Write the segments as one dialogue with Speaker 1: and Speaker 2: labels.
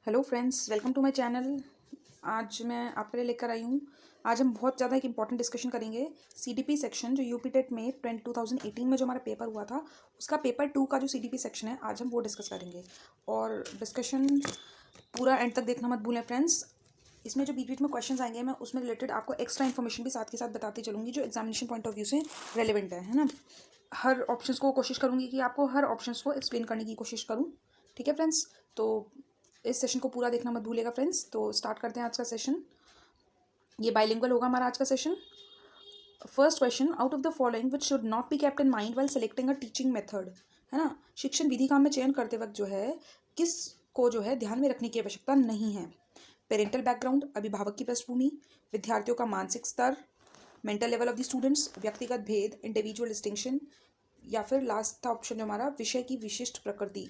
Speaker 1: Hello friends, welcome to my channel. आज मैं आपके लिए लेकर आई हूँ। आज हम बहुत ज़्यादा एक इम्पॉर्टेंट डिस्कशन करेंगे। सीडीपी सेक्शन जो यूपी टेट में 2018 में जो हमारा पेपर हुआ था, उसका पेपर 2 का जो सीडीपी सेक्शन है, आज हम वो डिस्कस करेंगे। और डिस्कशन पूरा एंड तक देखना मत भूलें फ्रेंड्स। इसमें जो बीच बीच में क्वेश्चंस आएंगे, मैं उसमें रिलेटेड आपको एक्स्ट्रा इन्फॉर्मेशन भी साथ के साथ बताती चलूँगी जो एग्जामिनेशन पॉइंट ऑफ व्यू से रेलिवेंट है ना। हर ऑप्शंस को कोशिश करूँगी कि आपको हर ऑप्शंस को एक्सप्लेन करने की कोशिश करूँ। ठीक है फ्रेंड्स, तो इस सेशन को पूरा देखना मत भूलिएगा फ्रेंड्स। तो स्टार्ट करते हैं आज का सेशन। ये बाइलिंगुअल होगा हमारा आज का session. First question, out of the following which should not be kept in mind while selecting a teaching method, है ना। शिक्षण विधि का हमें चयन करते वक्त जो है किस को जो है ध्यान में रखने की आवश्यकता नहीं है। पेरेंटल बैकग्राउंड, अभिभावक की पृष्ठभूमि, विद्यार्थियों का मानसिक स्तर, mental level of the students, व्यक्तिगत भेद, इंडिविजुअल डिस्टिंक्शन, या फिर लास्ट था ऑप्शन जो हमारा विषय की विशिष्ट प्रकृति,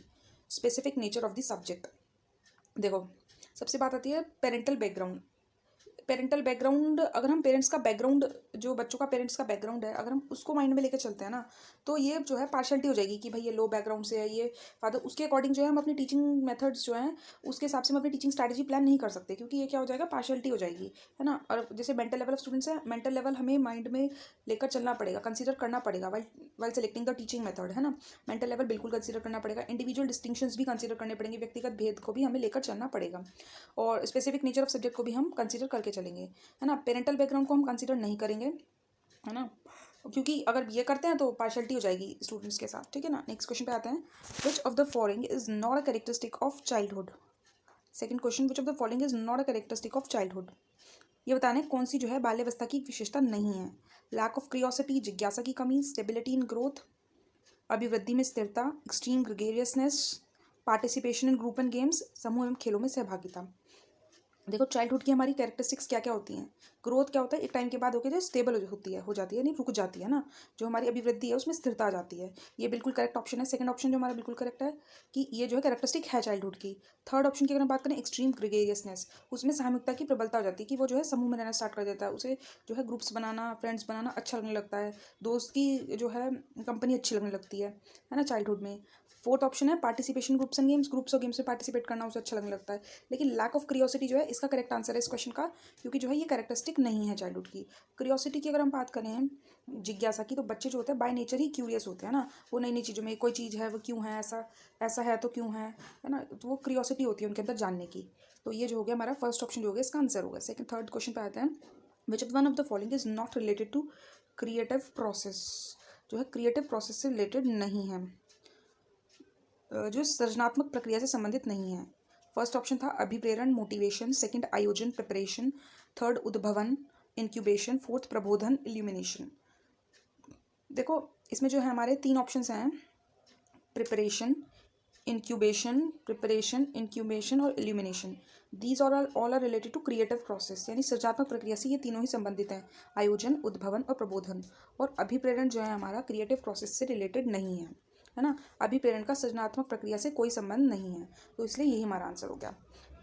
Speaker 1: specific nature of the subject. देखो, सबसे बात आती है पेरेंटल बैकग्राउंड। पेरेंटल बैकग्राउंड, अगर हम पेरेंट्स का बैकग्राउंड, जो बच्चों का पेरेंट्स का बैकग्राउंड है, अगर हम उसको माइंड में लेकर चलते हैं ना, तो ये जो है पार्शलिटी हो जाएगी कि भाई ये लो बैकग्राउंड से है, ये फादर, उसके अकॉर्डिंग जो है हम अपनी टीचिंग मेथड्स जो हैं उसके हिसाब से हम अपनी टीचिंग स्ट्रैटेजी प्लान नहीं कर सकते, क्योंकि ये क्या हो जाएगा, पार्शलिटी हो जाएगी, है ना। और जैसे मेंटल लेवल ऑफ स्टूडेंट्स है, मेंटल लेवल हमें माइंड में लेकर चलना पड़ेगा, कंसिडर करना पड़ेगा while while selecting the teaching method, है ना। मेंटल लेवल बिल्कुल कंसिडर करना पड़ेगा, इंडिविजुअल डिस्टिंक्शंस भी कंसिडर करने पड़ेंगे, व्यक्तिगत भेद को भी हमें लेकर चलना पड़ेगा, और स्पेसिफिक नेचर ऑफ सब्जेक्ट को भी हम कंसिडर करके चलेंगे, है ना। पेरेंटल बैकग्राउंड को हम कंसिडर नहीं करेंगे, है ना, क्योंकि अगर ये करते हैं तो पार्शलिटी हो जाएगी स्टूडेंट्स के साथ। ठीक है ना। नेक्स्ट क्वेश्चन पे आते हैं। Which of the following is not a characteristic of childhood. Second question, which of the following is not a characteristic of childhood. ये बताना है कौन सी जो है बाल्यावस्था की विशेषता नहीं है। लैक ऑफ क्रियोसिटी, जिज्ञासा की कमी, स्टेबिलिटी इन ग्रोथ, अभिवृद्धि में स्थिरता, extreme gregariousness, participation in group and games, समूह एवं खेलों में सहभागिता। देखो, चाइल्डहुड की हमारी कैरेक्टरिस्टिक्स क्या क्या होती हैं। ग्रोथ क्या होता है, एक टाइम के बाद होकर जो स्टेबल होती है, हो जाती है, नहीं रुक जाती है ना। जो हमारी अभिवृद्धि है उसमें स्थिरता आ जाती है। ये बिल्कुल करेक्ट ऑप्शन है। सेकंड ऑप्शन जो हमारा बिल्कुल करेक्ट है कि ये जो है कैरेक्टरिस्टिक है चाइल्डहुड की। थर्ड ऑप्शन की अगर हम बात करें, एक्सट्रीम ग्रेगेरियसनेस, उसमें सामूहिकता की प्रबलता हो जाती है कि वो जो है समूह में रहना स्टार्ट कर देता है, उसे जो है ग्रुप्स बनाना, फ्रेंड्स बनाना अच्छा लगने लगता है, दोस्त की जो है कंपनी अच्छी लगने लगती है ना चाइल्डहुड में। फोर्थ ऑप्शन है participation groups and games, groups और गेम्स में पार्टिसिपेट करना उसे अच्छा लगने लगता है। लेकिन लैक ऑफ क्रियोसिटी जो है इसका करेक्ट आंसर है इस क्वेश्चन का, क्योंकि जो है ये कैरेक्टरिस्टिक नहीं है चाइल्डहुड की। क्रियोसिटी की अगर हम बात करें, जिज्ञासा की, तो बच्चे जो होते हैं बाय नेचर ही क्यूरियस होते हैं ना। वो नई नई चीज़ों में, कोई चीज़ है वो क्यों है, ऐसा ऐसा है तो क्यों है ना। तो वो क्रियोसिटी होती है उनके अंदर जानने की। तो ये जो हो गया हमारा फर्स्ट ऑप्शन जो हो गया इसका आंसर होगा। सेकंड थर्ड क्वेश्चन पे आते हैं। Which one of the following is not related to creative process, जो है क्रिएटिव प्रोसेस से रिलेटेड नहीं है, जो सृजनात्मक प्रक्रिया से संबंधित नहीं है। फर्स्ट ऑप्शन था अभिप्रेरण मोटिवेशन, सेकंड आयोजन प्रिपरेशन, थर्ड उद्भवन इंक्यूबेशन, फोर्थ प्रबोधन इल्यूमिनेशन। देखो, इसमें जो है हमारे तीन ऑप्शंस हैं, प्रिपरेशन, इंक्यूबेशन और illumination. These all are related to creative process, यानी सृजनात्मक प्रक्रिया से ये तीनों ही संबंधित हैं, आयोजन, उद्भवन और प्रबोधन। और अभिप्रेरण जो है हमारा क्रिएटिव प्रोसेस से रिलेटेड नहीं है ना। अभिप्रेरण का सृजनात्मक प्रक्रिया से कोई संबंध नहीं है, तो इसलिए यही हमारा आंसर हो गया।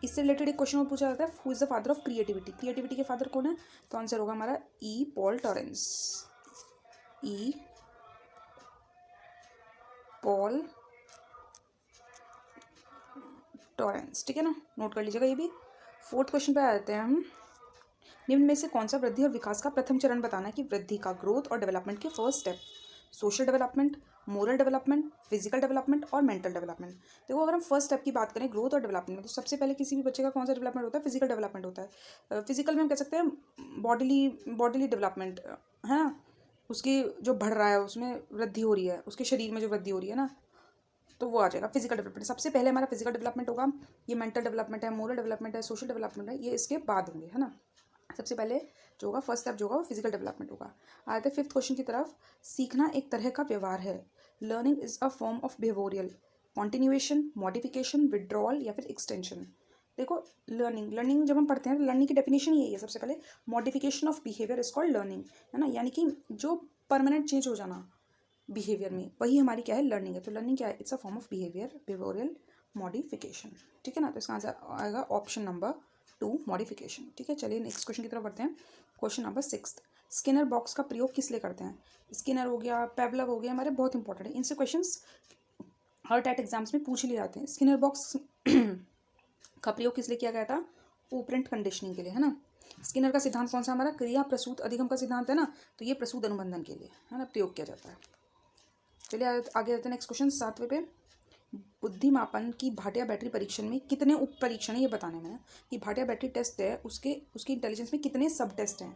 Speaker 1: इससे रिलेटेड एक क्वेश्चन और पूछा जाता है, who is the father of creativity. Creativity के फादर कौन है, तो आंसर होगा हमारा E Paul Torrens. E Paul Torrens, ठीक है ना, नोट कर लीजिएगा ये भी। फोर्थ क्वेश्चन पे आ जाते हैं हम। निम्न में से कौन सा वृद्धि और विकास का प्रथम चरण बताना है कि वृद्धि का, ग्रोथ और डेवलपमेंट के first step. Social development, moral development, physical development और मेंटल डेवलपमेंट। देखो, अगर हम फर्स्ट स्टेप की बात करें ग्रोथ और डेवलपमेंट में, तो सबसे पहले किसी भी बच्चे का कौन सा डेवलपमेंट होता है, फिजिकल डेवलपमेंट होता है। फिजिकल में हम कह सकते हैं बॉडीली डेवलपमेंट, है ना। उसकी जो बढ़ रहा है उसमें वृद्धि हो रही है, उसके शरीर में जो वृद्धि हो रही है ना, तो वो आ जाएगा फिजिकल डेवलपमेंट। सबसे पहले हमारा फिजिकल डेवलपमेंट होगा, ये मेंटल डेवलपमेंट है, मोरल डेवलपमेंट है, सोशल डेवलपमेंट है, ये इसके बाद होंगे, है ना। सबसे पहले जो होगा फर्स्ट स्टेप जो होगा वो फिजिकल डेवलपमेंट होगा। आते हैं फिफ्थ क्वेश्चन की तरफ। सीखना एक तरह का व्यवहार है, learning is a form of behavioural continuation, modification, withdrawal या फिर एक्सटेंशन। देखो, लर्निंग जब हम पढ़ते हैं तो लर्निंग की डेफिनेशन यही है, सबसे पहले modification of behaviour is called learning, है ना। यानी कि जो परमानेंट चेंज हो जाना बिहेवियर में, वही हमारी क्या है, लर्निंग है। तो लर्निंग क्या है, it's a form of behavioural modification, ठीक है ना। तो इसका आंसर आएगा ऑप्शन नंबर 2, मॉडिफिकेशन। ठीक है, चलिए नेक्स्ट क्वेश्चन की तरफ बढ़ते हैं। क्वेश्चन नंबर 6, स्किनर बॉक्स का प्रयोग किस लिए करते हैं। स्किनर हो गया, पेवलव हो गया, हमारे बहुत इंपॉर्टेंट है, इनसे क्वेश्चंस हर टाइट एग्जाम्स में पूछ लिए जाते हैं। स्किनर बॉक्स का प्रयोग किस लिए किया गया था? ऑपरेंट कंडीशनिंग के लिए, है ना। स्किनर का सिद्धांत कौन सा हमारा? क्रिया प्रसूत अधिगम का सिद्धांत है ना, तो ये प्रसूत अनुबंधन के लिए, है ना, प्रयोग किया जाता है। चलिए आगे आते हैं नेक्स्ट क्वेश्चन 7वें पे। बुद्धिमापन की भाटिया बैटरी परीक्षण में कितने उप परीक्षण है ये बताने में है कि भाटिया बैटरी टेस्ट है उसकी इंटेलिजेंस में कितने सब टेस्ट हैं।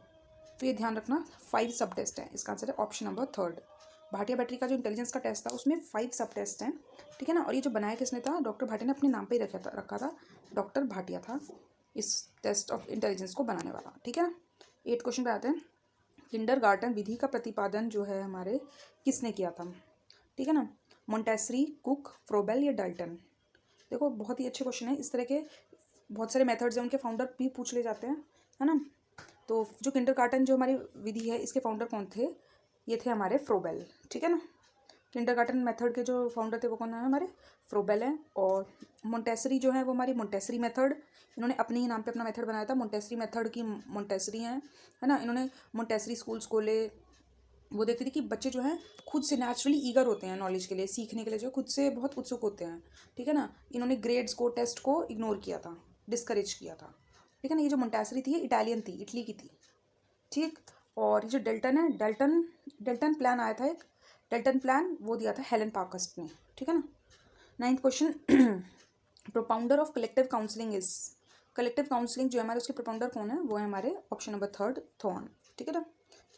Speaker 1: तो ये ध्यान रखना 5 सब टेस्ट हैं। इसका आंसर है ऑप्शन नंबर 3। भाटिया बैटरी का जो इंटेलिजेंस का टेस्ट था उसमें 5 सब टेस्ट हैं, ठीक है ना। और ये जो बनाया किसने था? डॉक्टर भाटिया ने अपने नाम पे ही रखा था। डॉक्टर भाटिया था इस टेस्ट ऑफ इंटेलिजेंस को बनाने वाला, ठीक है ना। 8 क्वेश्चन पे आते हैं। किंडरगार्टन विधि का प्रतिपादन जो है हमारे किसने किया था, ठीक है ना। मोंटेसरी, कुक, फ्रोबेल या डाल्टन। देखो बहुत ही अच्छे क्वेश्चन है। इस तरह के बहुत सारे मेथड्स हैं, उनके फाउंडर भी पूछ ले जाते हैं, है ना। तो जो किंडरगार्टन जो हमारी विधि है इसके फाउंडर कौन थे? ये थे हमारे फ्रोबेल, ठीक है ना। किंडरगार्टन मेथड के जो फाउंडर थे वो कौन है? हमारे फ्रोबेल हैं। और मोंटेसरी जो है वो हमारी मोंटेसरी मेथड, इन्होंने अपने ही नाम पे अपना मेथड बनाया था। मोंटेसरी मेथड की मोंटेसरी हैं, है ना। इन्होंने मोंटेसरी स्कूल्स खोले। वो देखती थी कि बच्चे जो हैं खुद से नेचुरली ईगर होते हैं नॉलेज के लिए, सीखने के लिए जो खुद से बहुत उत्सुक होते हैं, ठीक है ना। इन्होंने ग्रेड्स को, टेस्ट को इग्नोर किया था, डिस्करेज किया था, ठीक है ना। ये जो मोंटेसरी थी ये इटालियन थी, इटली की थी, ठीक। और ये जो डेल्टन है, डेल्टन प्लान आया था एक, डेल्टन प्लान वो दिया था हेलन पार्कस्ट ने, ठीक है ना। 9th question. Propounder of collective counselling is, collective counselling जो है हमारे उसके प्रोपाउंडर कौन है? वो है हमारे ऑप्शन नंबर 3 थॉर्न, ठीक है ना।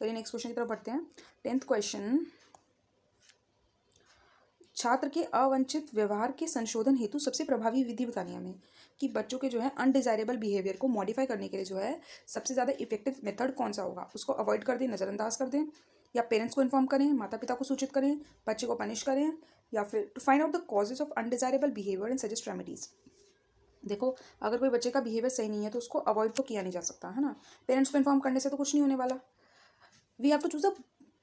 Speaker 1: चलिए नेक्स्ट क्वेश्चन की तरफ बढ़ते हैं। 10th question. छात्र के अवांछित व्यवहार के संशोधन हेतु सबसे प्रभावी विधि बतानी है हमें कि बच्चों के जो है अनडिजायरेबल बिहेवियर को मॉडिफाई करने के लिए जो है सबसे ज़्यादा इफेक्टिव मेथड कौन सा होगा? उसको अवॉइड कर दें, नज़रअंदाज कर दें, या पेरेंट्स को इन्फॉर्म करें, माता पिता को सूचित करें, बच्चे को पनिश करें, या फिर to find out the causes of undesirable behaviour and suggest remedies. देखो अगर कोई बच्चे का बिहेवियर सही नहीं है तो उसको अवॉइड तो किया नहीं जा सकता, है ना। पेरेंट्स को इन्फॉर्म करने से तो कुछ नहीं होने वाला। We have to choose a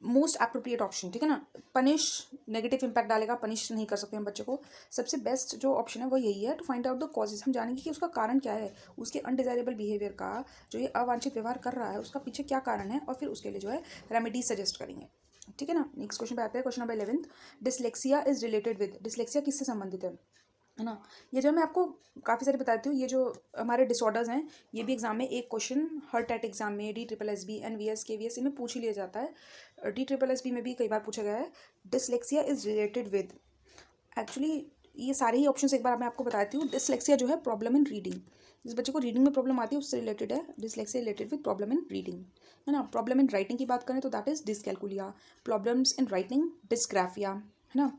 Speaker 1: most appropriate option, ठीक है ना। पनिश नेगेटिव इंपैक्ट डालेगा, पनिश नहीं कर सकते हम बच्चे को। सबसे बेस्ट जो ऑप्शन है वो यही है, to find out the causes. हम जानेंगे कि उसका कारण क्या है, उसके अनडिजायरेबल बिहेवियर का, जो ये अवांछित व्यवहार कर रहा है उसका पीछे क्या कारण है, और फिर उसके लिए जो है रेमेडीज सजेस्ट करेंगे, ठीक है ना। नेक्स्ट क्वेश्चन पे आते हैं, question number 11। Dyslexia is related with, dyslexia किससे संबंधित है ना। ये जो मैं आपको काफ़ी सारी बताती हूँ, ये जो हमारे डिसऑर्डर्स हैं ये भी एग्जाम में एक क्वेश्चन हर टेट एग्जाम में DSSB NVS KVS में पूछ ही लिया जाता है। DSSB में भी कई बार पूछा गया है। Dyslexia is related with, actually ये सारे ही ऑप्शन एक बार मैं आपको बताती हूँ। डिसलेक्सिया जो है प्रॉब्लम इन रीडिंग, जिस बच्चे को रीडिंग में प्रॉब्लम आती है उससे रिलेटेड है। Dyslexia related with problem in reading, है ना। प्रॉब्लम इन राइटिंग की बात करें तो that is dyscalculia. Problems in writing dysgraphia, है ना।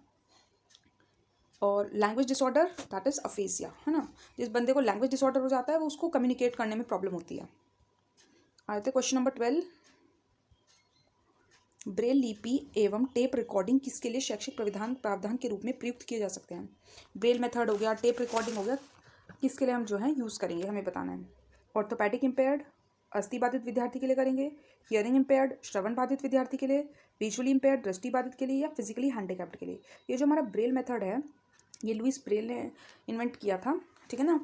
Speaker 1: और language disorder that is AfrAsia, है ना। जिस बंदे को लैंग्वेज डिसऑर्डर हो जाता है वो उसको कम्युनिकेट करने में प्रॉब्लम होती है। आते क्वेश्चन नंबर 12। ब्रेल लिपि एवं टेप रिकॉर्डिंग किसके लिए शैक्षिक प्रावधान के रूप में प्रयुक्त किए जा सकते हैं? ब्रेल मेथड हो गया, टेप रिकॉर्डिंग हो गया, किसके लिए हम जो है यूज़ करेंगे हमें बताना है। ऑर्थोपैडिक इम्पेयर्ड, अस्थि बाधित विद्यार्थी के लिए करेंगे, हियरिंग इम्पेयर्ड श्रवण बाधित विद्यार्थी के लिए, विजुअली इम्पेयर्ड दृष्टि बाधित के लिए, या फिजिकली हैंडीकैप्ड के लिए। ये जो हमारा ब्रेल मेथड है ये लुइस ब्रेल ने इन्वेंट किया था, ठीक है ना।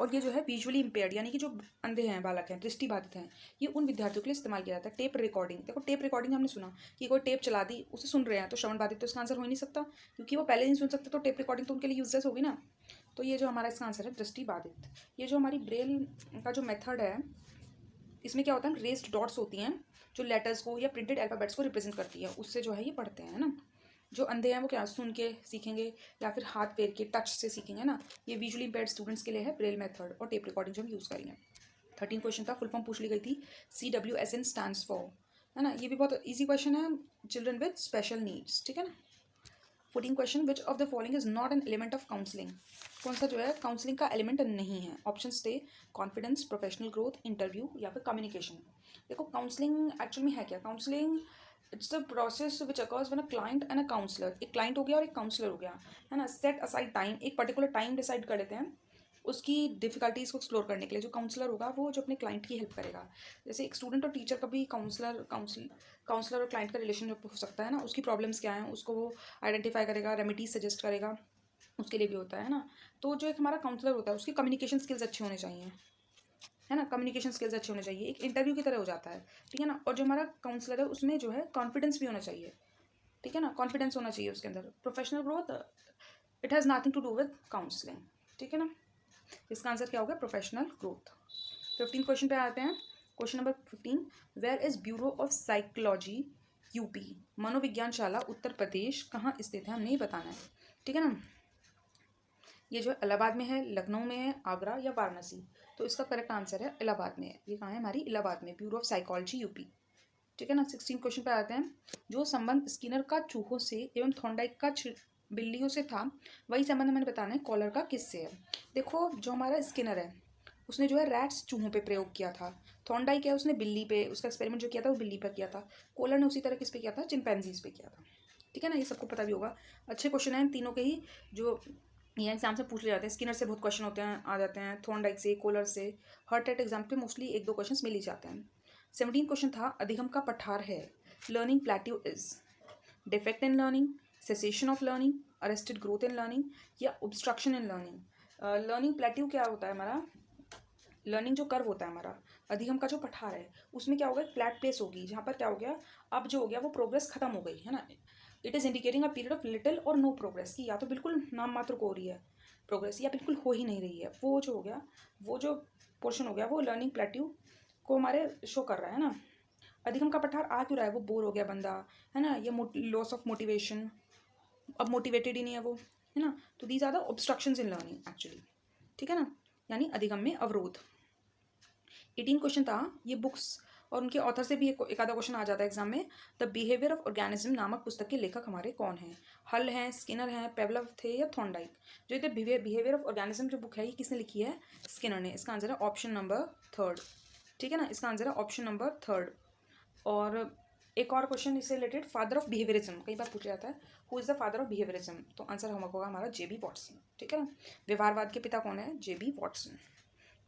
Speaker 1: और ये जो है विजुअली इम्पेयर्ड यानी कि जो अंधे हैं, बालक हैं, दृष्टि बाधित हैं, ये उन विद्यार्थियों के लिए इस्तेमाल किया जाता है। टेप रिकॉर्डिंग, देखो टेप रिकॉर्डिंग हमने सुना कि कोई टेप चला दी उसे सुन रहे हैं, तो श्रवण बाधित तो इसका आंसर हो ही नहीं सकता क्योंकि वो पहले नहीं सुन सकते, तो टेप रिकॉर्डिंग तो उनके लिए यूजलेस होगी ना। तो ये जो हमारा इसका आंसर है दृष्टि बाधित। ये जो हमारी ब्रेल का जो मेथड है इसमें क्या होता है, रेस्ड डॉट्स होती हैं जो लेटर्स को या प्रिंटेड अल्फाबेट्स को रिप्रेजेंट करती है, उससे जो है ये पढ़ते हैं ना। जो अंधे हैं वो क्या सुन के सीखेंगे या फिर हाथ पैर के टच से सीखेंगे ना। ये विजुअली इम्पेयर्ड स्टूडेंट्स के लिए है ब्रेल मेथड और टेप रिकॉर्डिंग जो हम यूज़ करेंगे। 13 क्वेश्चन था, फुल फॉर्म पूछ ली गई थी। CWSN स्टैंड्स फॉर, है ना। ये भी बहुत ईजी क्वेश्चन है, चिल्ड्रन विद स्पेशल नीड्स, ठीक है ना। 14 question, which of the following is not an element of counselling, कौन सा जो है काउंसलिंग का एलिमेंट नहीं है? ऑप्शन थे कॉन्फिडेंस, प्रोफेशनल ग्रोथ, इंटरव्यू या फिर कम्युनिकेशन। देखो काउंसलिंग एक्चुअली में है क्या? Counselling it's the process which occurs when a client and a counsellor, एक क्लाइंट हो गया और एक काउंसलर हो गया, है ना। सेट असाइड टाइम, एक पर्टिकुलर टाइम डिसाइड कर लेते हैं उसकी डिफिकल्टीज को एक्सप्लोर करने के लिए। जो काउंसलर होगा वो जो अपने क्लाइंट की हेल्प करेगा, जैसे एक स्टूडेंट और टीचर का भी काउंसलर और क्लाइंट का रिलेशनशिप हो सकता है ना। उसकी प्रॉब्लम्स क्या हैं उसको वो आइडेंटिफाई करेगा, रेमेडीज सजेस्ट करेगा, उसके लिए भी होता है ना। तो जो एक हमारा काउंसलर होता है उसकी कम्युनिकेशन स्किल्स अच्छे होने चाहिए, है ना। कम्युनिकेशन स्किल्स अच्छे होने चाहिए, एक इंटरव्यू की तरह हो जाता है, ठीक है ना। और जो हमारा काउंसलर है उसमें जो है कॉन्फिडेंस भी होना चाहिए, ठीक है ना। कॉन्फिडेंस होना चाहिए उसके अंदर। Professional growth it has nothing to do with counselling, ठीक है ना। इसका आंसर क्या होगा? Professional growth. 15 क्वेश्चन पे आते हैं। Question number 15, where is bureau of psychology UP? मनोविज्ञानशाला उत्तर प्रदेश कहाँ स्थित है? हमने ये बताना है, ठीक है ना। ये जो है इलाहाबाद में है, लखनऊ में है, आगरा या वाराणसी? तो इसका करेक्ट आंसर है इलाहाबाद में है। ये कहाँ है? हमारी इलाहाबाद में, ब्यूरो ऑफ साइकोलॉजी यूपी, ठीक है ना। 16 क्वेश्चन पे आते हैं। जो संबंध स्किनर का चूहों से एवं थॉर्नडाइक का बिल्लियों से था, वही संबंध मैंने बताना है कॉलर का किससे है। देखो, जो हमारा स्किनर है उसने जो है रैट्स चूहों पे प्रयोग किया था। थॉर्नडाइक है, उसने बिल्ली पे, उसका एक्सपेरिमेंट जो किया था वो बिल्ली पर किया था। कॉलर ने उसी तरह किस पे किया था? चिंपैंजीज पे किया था, ठीक है ना। ये सबको पता भी होगा। अच्छे क्वेश्चन हैं तीनों के ही, जो ये एग्जाम से पूछ ले जाते हैं। स्किनर से बहुत क्वेश्चन होते हैं, आ जाते हैं, थॉर्नडाइक से, कॉलर से, हर टेट एग्जाम पे मोस्टली 1-2 क्वेश्चन मिल ही जाते हैं। 17 क्वेश्चन था, अधिगम का पठार है, learning plateau is defect in learning, cessation of learning, arrested growth in learning या obstruction in learning. Learning plateau क्या होता है? हमारा लर्निंग जो कर्व होता है हमारा, अधिगम का जो पठार है, उसमें क्या होगा? फ्लैट प्लेस होगी, जहाँ पर क्या हो गया, अब जो हो गया वो प्रोग्रेस खत्म हो गई है ना। It is indicating a period of little और नो प्रोग्रेस, की या तो बिल्कुल नाम मात्र को हो रही है प्रोग्रेस, या बिल्कुल हो ही नहीं रही है। वो जो हो गया, वो जो पोर्शन हो गया, वो लर्निंग प्लेट्यू को हमारे शो कर रहा है ना। अधिगम का पठार आ क्यों रहा है? वो बोर हो गया बंदा, है ना, ये लॉस ऑफ मोटिवेशन, अब मोटिवेटेड ही नहीं है वो, है ना। तो these are the obstructions in learning actually, ठीक है ना, यानी अधिगम में अवरोध। 18 क्वेश्चन था, ये बुक्स और उनके ऑथर से भी एक आधा क्वेश्चन आ जाता है एग्जाम में। द बिहेवियर ऑफ ऑर्गेनिज्म नामक पुस्तक के लेखक हमारे कौन हैं? हल हैं, स्किनर हैं, पेवलव थे या थॉर्नडाइक? जो ये बिहेवियर ऑफ ऑर्गेनिज्म जो बुक है, ये किसने लिखी है? स्किनर ने। इसका आंसर है ऑप्शन नंबर 3, ठीक है ना। इसका आंसर है ऑप्शन नंबर 3। और एक और क्वेश्चन इससे रिलेटेड, फादर ऑफ बिहेवियरिज्म कई बार पूछा जाता है, who is the father of behaviourism? तो आंसर होगा हमारा जेबी वॉटसन, ठीक है ना। व्यवहारवाद के पिता कौन है? जेबी वॉटसन।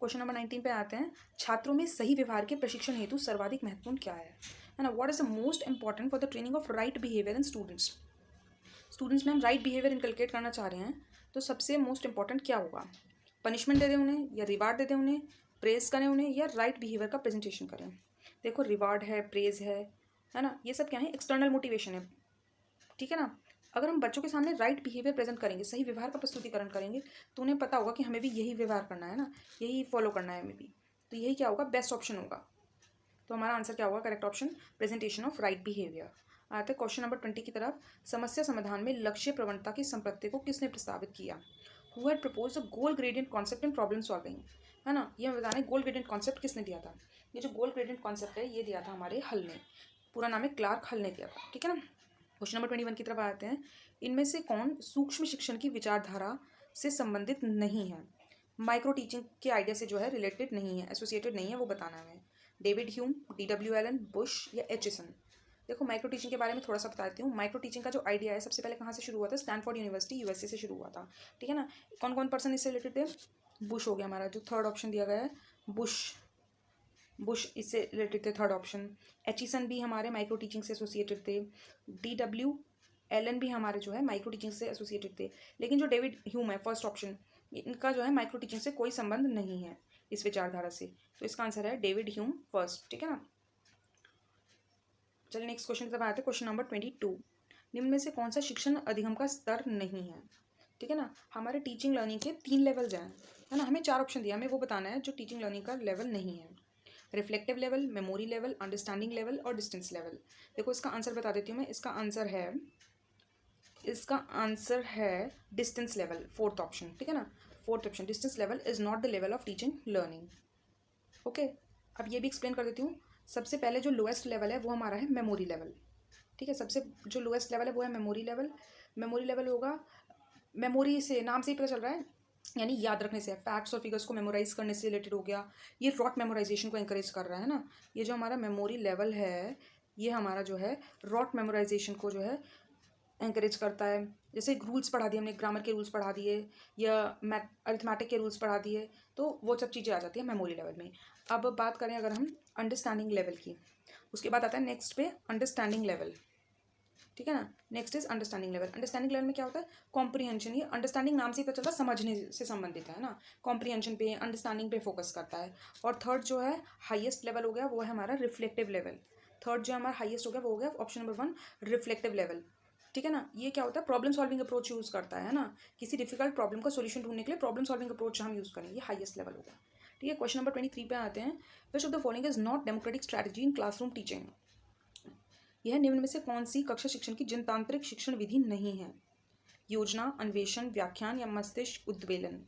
Speaker 1: क्वेश्चन नंबर 19 पे आते हैं। छात्रों में सही व्यवहार के प्रशिक्षण हेतु सर्वाधिक महत्वपूर्ण क्या है ना। What is the most important for the training of right behaviour in students? Students में हम राइट बिहेवियर इनकलकेट करना चाह रहे हैं, तो सबसे मोस्ट इंपॉर्टेंट क्या होगा? पनिशमेंट दे दें उन्हें, या रिवार्ड दे दें उन्हें, प्रेज करें उन्हें, या राइट बिहेवियर का प्रेजेंटेशन करें? देखो, रिवार्ड है, प्रेज है ना, ये सब क्या है? एक्सटर्नल मोटिवेशन है, ठीक है ना। अगर हम बच्चों के सामने राइट बिहेवियर प्रेजेंट करेंगे, सही व्यवहार का प्रस्तुतिकरण करेंगे, तो उन्हें पता होगा कि हमें भी यही व्यवहार करना है ना, यही फॉलो करना है हमें भी। तो यही क्या होगा? बेस्ट ऑप्शन होगा। तो हमारा आंसर क्या होगा? Correct option, presentation of right behaviour. आते हैं क्वेश्चन नंबर 20 की तरफ। समस्या समाधान में लक्ष्य प्रवणता की संपत्ति को किसने प्रस्तावित किया? Who had propose the goal gradient concept in problem solving, है ना। ये हमें बताना है गोल ग्रेडियंट कॉन्सेप्ट किसने दिया था। ये जो गोल ग्रेडियंट कॉन्सेप्ट है, ये दिया था हमारे हल ने, पूरा नाम है क्लार्क हल ने दिया था, ठीक है ना। क्वेश्चन नंबर 21 की तरफ आते हैं। इनमें से कौन सूक्ष्म शिक्षण की विचारधारा से संबंधित नहीं है? माइक्रो टीचिंग के आइडिया से जो है रिलेटेड नहीं है, एसोसिएटेड नहीं है, वो बताना है हमें। David Hume, DW Allen, Bush या एचिसन? देखो, माइक्रो टीचिंग के बारे में थोड़ा सा बताती हूँ। माइक्रो टीचिंग का जो आइडिया है, सबसे पहले कहाँ से शुरू हुआ था? स्टैनफोर्ड यूनिवर्सिटी, USA से शुरू हुआ था, ठीक है ना। कौन कौन पर्सन इससे रिलेटेड थे? बुश हो गया हमारा, जो थर्ड ऑप्शन दिया गया है, बुश इससे रिलेटेड थे, थर्ड ऑप्शन। एचिसन भी हमारे माइक्रो टीचिंग से एसोसिएटेड थे। DW एलन भी हमारे जो है माइक्रो टीचिंग से एसोसिएटेड थे। लेकिन जो डेविड ह्यूम है, फर्स्ट ऑप्शन, इनका जो है माइक्रो टीचिंग से कोई संबंध नहीं है इस विचारधारा से। तो इसका आंसर है डेविड ह्यूम फर्स्ट, ठीक है ना। चलिए नेक्स्ट क्वेश्चन की तरफ आते हैं। क्वेश्चन नंबर 22, निम्न में से कौन सा शिक्षण अधिगम का स्तर नहीं है? ठीक है ना। हमारे टीचिंग लर्निंग के 3 लेवल्स हैं, है ना। हमें 4 ऑप्शन दिया, हमें वो बताना है जो टीचिंग लर्निंग का लेवल नहीं है। Reflective level, memory level, understanding level और डिस्टेंस लेवल। देखो, इसका आंसर बता देती हूँ मैं। इसका आंसर है डिस्टेंस लेवल, फोर्थ ऑप्शन, ठीक है ना। Fourth option, distance level is not the level of teaching learning. Okay, अब ये भी एक्सप्लेन कर देती हूँ। सबसे पहले जो लोएस्ट लेवल है वो हमारा है मेमोरी लेवल, ठीक है। सबसे जो लोएस्ट लेवल है वो है मेमोरी लेवल। मेमोरी लेवल होगा, मेमोरी से नाम से ही पता चल रहा है, यानी याद रखने से, फैक्ट्स और फिगर्स को मेमोराइज करने से रिलेटेड हो गया। ये रॉट मेमोराइजेशन को इंकरेज कर रहा है ना। ये जो हमारा मेमोरी लेवल है, ये हमारा जो है रॉट मेमोराइजेशन को जो है एंकरेज करता है। जैसे रूल्स पढ़ा दिए हमने, ग्रामर के रूल्स पढ़ा दिए या अरिथमेटिक के रूल्स पढ़ा दिए, तो वो सब चीज़ें आ जाती हैं मेमोरी लेवल में। अब बात करें अगर हम अंडरस्टैंडिंग लेवल की, उसके बाद आता है नेक्स्ट पे अंडरस्टैंडिंग लेवल, ठीक है ना। Next is understanding level. Understanding level में क्या होता है? कॉम्प्रीहेंशन। ये अंडरस्टैंडिंग नाम से ही पता चलता है, समझने से संबंधित है ना। कॉम्प्रीहेंशन पे, अंडरस्टैंडिंग पे फोकस करता है। और थर्ड जो है हाईएस्ट लेवल हो गया, वो है हमारा रिफ्लेक्टिव लेवल। थर्ड जो हमारा हाईएस्ट हो गया वो हो गया ऑप्शन नंबर 1, रिफ्लेक्टिव लेवल, ठीक है ना। ये क्या होता है, प्रॉब्लम सॉल्विंग अप्रोच यूज़ करता है ना, किसी डिफिकल्ट प्रॉब्लम का सोल्यूशन ढूंढने के लिए प्रॉब्लम सॉल्विंग अप्रोच हम यूज़ करें, ये हाईएस्ट लेवल होगा। ठीक है, क्वेश्चन नंबर 23 पे आते हैं। Which of the following is not democratic strategy in classroom teaching. यह निम्न में से कौन सी कक्षा शिक्षण की जनतांत्रिक शिक्षण विधि नहीं है? योजना, अन्वेषण, व्याख्यान या मस्तिष्क उद्वेलन।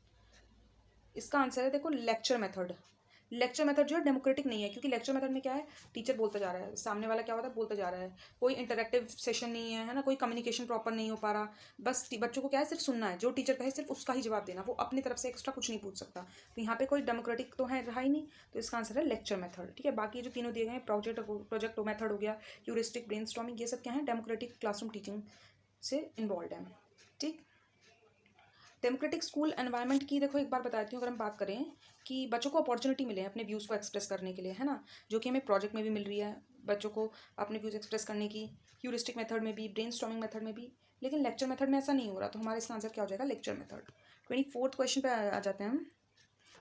Speaker 1: इसका आंसर है देखो लेक्चर मेथड। लेक्चर मेथड जो है डेमोक्रेटिक नहीं है, क्योंकि लेक्चर मेथड में क्या है, टीचर बोलता जा रहा है, सामने वाला क्या होता है, बोलता जा रहा है, कोई इंटरेक्टिव सेशन नहीं है, है ना, कोई कम्युनिकेशन प्रॉपर नहीं हो पा रहा, बस बच्चों को क्या है, सिर्फ सुनना है, जो टीचर कहे सिर्फ उसका ही जवाब देना, वो अपनी तरफ से एक्स्ट्रा कुछ नहीं पूछ सकता। तो यहाँ पे कोई डेमोक्रेटिक तो है रहा ही नहीं, तो इसका आंसर है लेक्चर मेथड। ठीक है, बाकी जो तीनों दिए गए हैं, प्रोजेक्ट मेथड हो गया, ह्यूरिस्टिक, ब्रेनस्टॉर्मिंग, ये सब क्या है, डेमोक्रेटिक क्लासरूम टीचिंग से इन्वॉल्व है। ठीक, डेमोक्रेटिक स्कूल एनवायरनमेंट की देखो एक बार बताती हूँ। अगर हम बात करें कि बच्चों को अपॉर्चुनिटी मिले अपने व्यूज़ को एक्सप्रेस करने के लिए, है ना, जो कि हमें प्रोजेक्ट में भी मिल रही है बच्चों को अपने व्यूज़ एक्सप्रेस करने की, ह्यूरिस्टिक मेथड में भी, ब्रेनस्टॉर्मिंग मेथड में भी, लेकिन लेक्चर मेथड में ऐसा नहीं हो रहा, तो हमारा इसका आंसर क्या हो जाएगा, लेक्चर मेथड। 24th क्वेश्चन पे आ जाते हैं हम।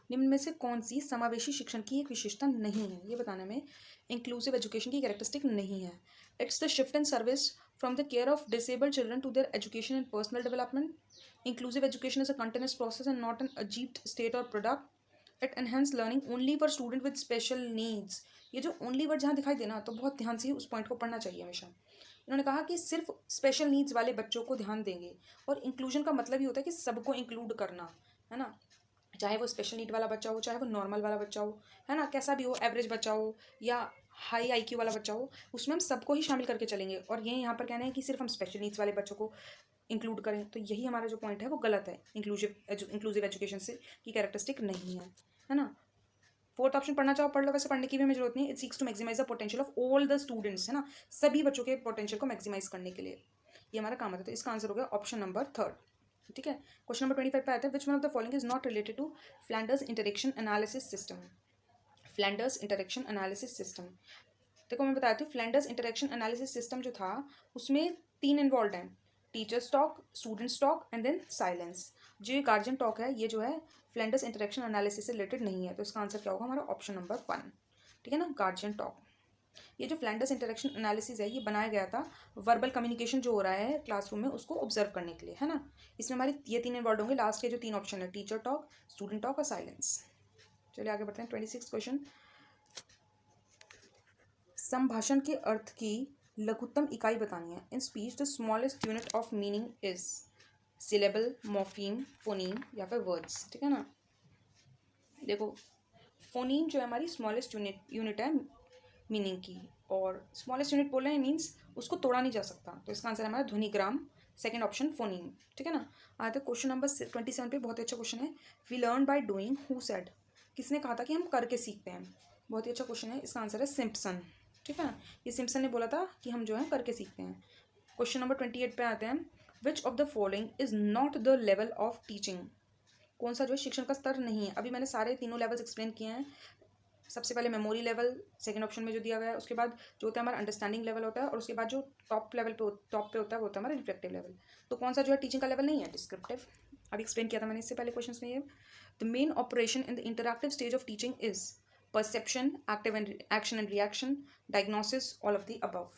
Speaker 1: निम्न में से कौन सी समावेशी शिक्षण की एक विशेषता नहीं है, ये बताने में इंक्लूसिव एजुकेशन की कैरेक्टरिस्टिक नहीं है। It's the shift in service from the care of disabled children to their education and personal development. Inclusive education is a continuous process and not an achieved state और product. It enhance learning only for student with special needs. ये जो only word जहाँ दिखाई देना, तो बहुत ध्यान से उस पॉइंट को पढ़ना चाहिए हमेशा। इन्होंने कहा कि सिर्फ स्पेशल नीड्स वाले बच्चों को ध्यान देंगे, और इंक्लूजन का मतलब ही होता है कि सबको इंक्लूड करना, है ना, चाहे वो स्पेशल नीड वाला बच्चा हो, चाहे वो नॉर्मल वाला बच्चा हो, है ना, कैसा भी हो, एवरेज बच्चा हो या हाई आईक्यू वाला बच्चा हो, उसमें हम सबको ही शामिल करके चलेंगे। और ये यहाँ पर कहना है कि सिर्फ हम स्पेशल नीड्स वाले बच्चों को इंक्लूड करें, तो यही हमारा जो पॉइंट है वो गलत है। इंक्लूसिव एजुकेशन से की कैरेक्टरिस्टिक नहीं है ना। फोर्थ ऑप्शन पढ़ना चाहो पढ़ लो, वैसे पढ़ने की भी हमें जरूरत नहीं है। It seeks to maximise the potential of all the students, है ना, सभी बच्चों के पोटेंशियल को मैक्सिमाइज करने के लिए ये हमारा काम होता है। तो इसका आंसर हो गया ऑप्शन नंबर 3। ठीक है, क्वेश्चन नंबर 25 पे आता है। Which one of the following is not related to Flanders interaction analysis system. Flanders interaction analysis system, देखो मैं बताती हूँ। फ्लैंडर्स इंटरेक्शन एनालिसिस सिस्टम जो था उसमें 3 इन्वॉल्व हैं, teachers talk, students talk and then silence. जो ये गार्जियन टॉक है, ये जो है फ्लैंडर्स इंटरेक्शन एनालिसिस से रिलेटेड नहीं है, तो इसका आंसर क्या होगा हमारा ऑप्शन नंबर 1। ठीक है ना, गार्जियन टॉक। ये जो फ्लैंडर्स इंटरेक्शन एनालिसिस है, ये बनाया गया था वर्बल कम्युनिकेशन जो हो रहा है क्लासरूम में उसको ऑब्जर्व करने के लिए, है ना। इसमें हमारे ये 3 इन्वॉल्व होंगे। लास्ट के जो 3 ऑप्शन है, टीचर टॉक, स्टूडेंट टॉक और साइलेंस। चलिए आगे बढ़ते हैं। 26 क्वेश्चन। संभाषण के अर्थ की लघुत्तम इकाई बतानी है। In speech the smallest unit of meaning is syllable, morpheme, phoneme या फिर वर्ड्स। ठीक है ना, देखो फोनीम जो है हमारी स्मॉलेस्ट यूनिट है मीनिंग की, और स्मॉलेस्ट यूनिट बोल रहे हैं मीन्स उसको तोड़ा नहीं जा सकता, तो इसका आंसर है हमारा ध्वनिग्राम, सेकंड ऑप्शन फोनीम। ठीक है ना, आते क्वेश्चन नंबर 27 पे। बहुत ही अच्छा क्वेश्चन है। We learn by doing, who said, किसने कहा था कि हम करके सीखते हैं। बहुत ही अच्छा क्वेश्चन है, इसका आंसर है सिम्पसन। ठीक है ना, ये सिम्पसन ने बोला था कि हम जो है करके सीखते हैं। क्वेश्चन नंबर 28 पे आते हैं। Which of the following is not the level of teaching. कौन सा जो है शिक्षण का स्तर नहीं है। अभी मैंने सारे तीनों लेवल्स एक्सप्लेन किए हैं। सबसे पहले मेमोरी लेवल सेकंड ऑप्शन में जो दिया गया है, उसके बाद जो होता है हमारा अंडरस्टैंडिंग लेवल होता है, और उसके बाद जो टॉप पे होता है वो होता है हमारा रिफ्लेक्टिव लेवल। तो कौन सा जो है टीचिंग का लेवल नहीं है, डिस्क्रिप्टिव। अभी एक्सप्लेन किया था मैंने इससे पहले क्वेश्चन में। ये the main operation in the interactive stage of teaching is perception, action and reaction, diagnosis, all of the above.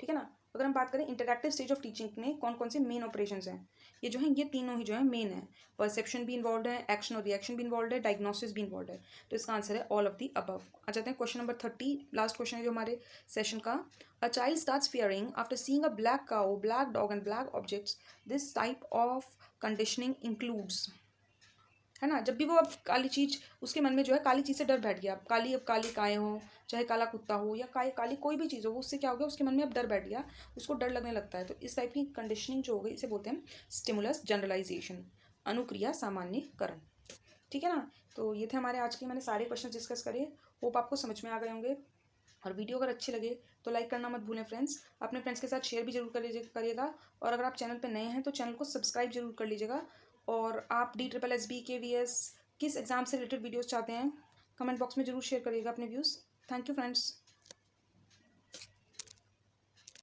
Speaker 1: ठीक है ना, अगर हम बात करें इंटरैक्टिव स्टेज ऑफ टीचिंग में कौन कौन से मेन ऑपरेशंस हैं, ये जो है ये तीनों ही जो है मेन है। परसेप्शन भी इन्वॉल्व है, एक्शन और रिएक्शन भी इन्वॉल्व है, डायग्नोसिस भी इन्वॉल्व है, तो इसका आंसर है ऑल ऑफ द अबव। आ जाते हैं क्वेश्चन नंबर 30, लास्ट क्वेश्चन है जो हमारे सेशन का। A child starts fearing after seeing a black cow, black dog and black objects. This type of conditioning includes, है ना, जब भी वो अब काली चीज़ उसके मन में जो है काली चीज़ से डर बैठ गया। अब काली गाय हो, चाहे काला कुत्ता हो, या काली कोई भी चीज़ हो, वो उससे क्या हो गया, उसके मन में अब डर बैठ गया, उसको डर लगने लगता है। तो इस टाइप की कंडीशनिंग जो हो गई इसे बोलते हैं स्टिमुलस जनरलाइजेशन, अनुक्रिया सामान्यकरण। ठीक है ना, तो ये थे हमारे आज के, मैंने सारे क्वेश्चन डिस्कस करे। होप आपको समझ में आ गए होंगे। और वीडियो अगर अच्छी लगे तो लाइक करना मत भूलें फ्रेंड्स। अपने फ्रेंड्स के साथ शेयर भी जरूर करिएगा। और अगर आप चैनल पर नए हैं तो चैनल को सब्सक्राइब जरूर कर लीजिएगा। और आप DSSB KVS किस एग्ज़ाम से रिलेटेड वीडियोस चाहते हैं, कमेंट बॉक्स में जरूर शेयर करिएगा अपने व्यूज़। Thank you friends.